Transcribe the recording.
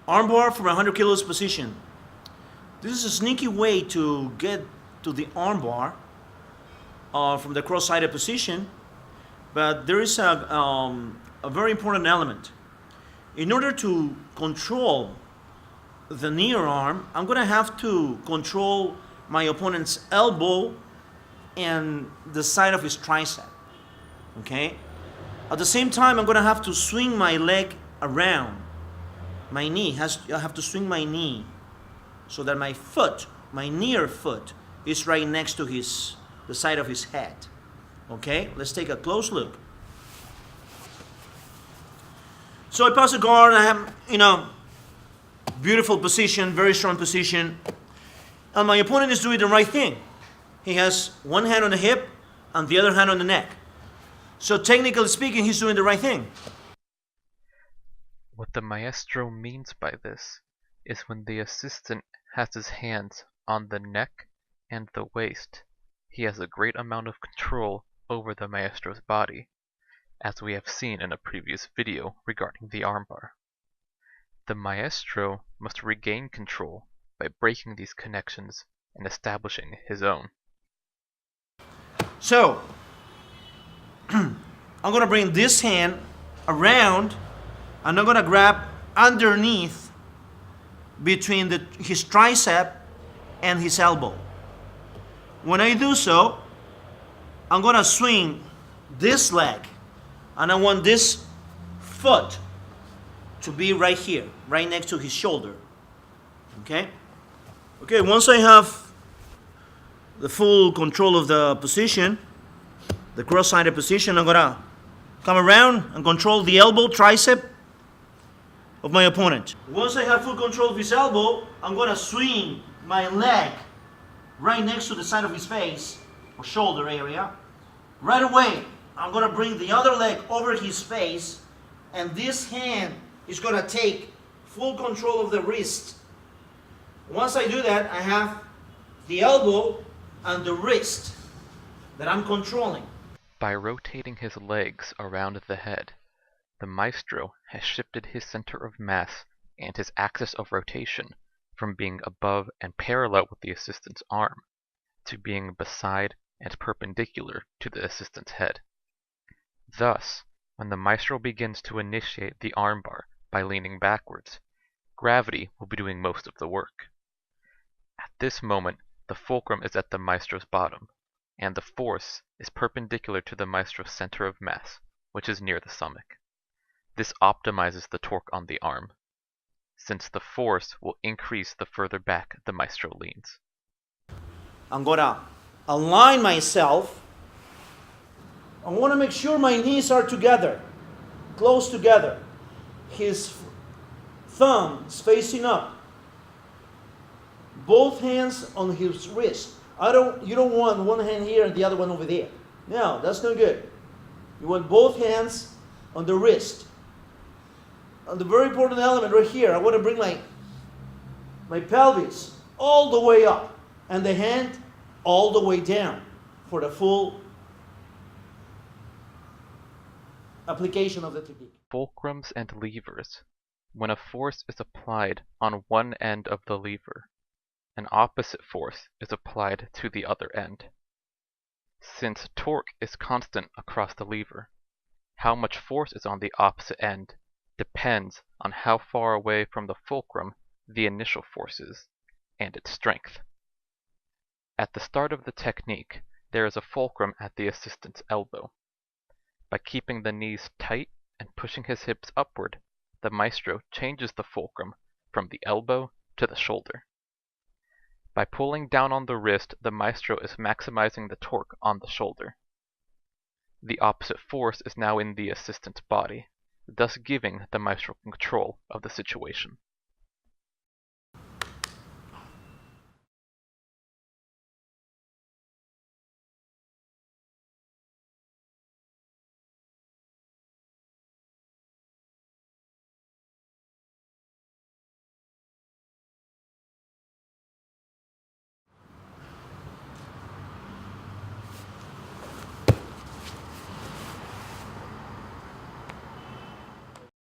Armbar from 100 kilos position. This is a sneaky way to get to the armbar from the cross-sided position, but there is a very important element. In order to control the near arm, I'm going to have to control my opponent's elbow and the side of his tricep. Okay? At the same time, I'm going to have to swing my leg around. My knee I have to swing my knee so that my foot, my near foot, is right next to the side of his head. Okay? Let's take a close look. So I pass the guard. I have, beautiful position, very strong position. And my opponent is doing the right thing. He has one hand on the hip and the other hand on the neck. So technically speaking, he's doing the right thing. What the maestro means by this is when the assistant has his hands on the neck and the waist, he has a great amount of control over the maestro's body, as we have seen in a previous video regarding the armbar. The maestro must regain control by breaking these connections and establishing his own. So, I'm going to bring this hand around and I'm going to grab underneath between his tricep and his elbow. When I do so, I'm going to swing this leg and I want this foot to be right here, right next to his shoulder. Okay? Okay, once I have the full control of the position, the cross-sided position, I'm going to come around and control the elbow, tricep of my opponent. Once I have full control of his elbow, I'm going to swing my leg right next to the side of his face or shoulder area. Right away, I'm going to bring the other leg over his face, and this hand is going to take full control of the wrist. Once I do that, I have the elbow and the wrist that I'm controlling. By rotating his legs around the head, the maestro has shifted his center of mass and his axis of rotation from being above and parallel with the assistant's arm to being beside and perpendicular to the assistant's head. Thus, when the maestro begins to initiate the armbar by leaning backwards, gravity will be doing most of the work. At this moment, the fulcrum is at the maestro's bottom, and the force is perpendicular to the maestro's center of mass, which is near the stomach. This optimizes the torque on the arm, since the force will increase the further back the maestro leans. I'm going to align myself. I want to make sure my knees are together, close together. His thumb is facing up. Both hands on his wrist. You don't want one hand here and the other one over there. No, that's not good. You want both hands on the wrist. And the very important element right here, I want to bring my pelvis all the way up and the hand all the way down for the full application of the technique. Fulcrums and levers. When a force is applied on one end of the lever, an opposite force is applied to the other end. Since torque is constant across the lever, how much force is on the opposite end depends on how far away from the fulcrum the initial force is, and its strength. At the start of the technique, there is a fulcrum at the assistant's elbow. By keeping the knees tight and pushing his hips upward, the maestro changes the fulcrum from the elbow to the shoulder. By pulling down on the wrist, the maestro is maximizing the torque on the shoulder. The opposite force is now in the assistant's body, thus giving the maestro control of the situation.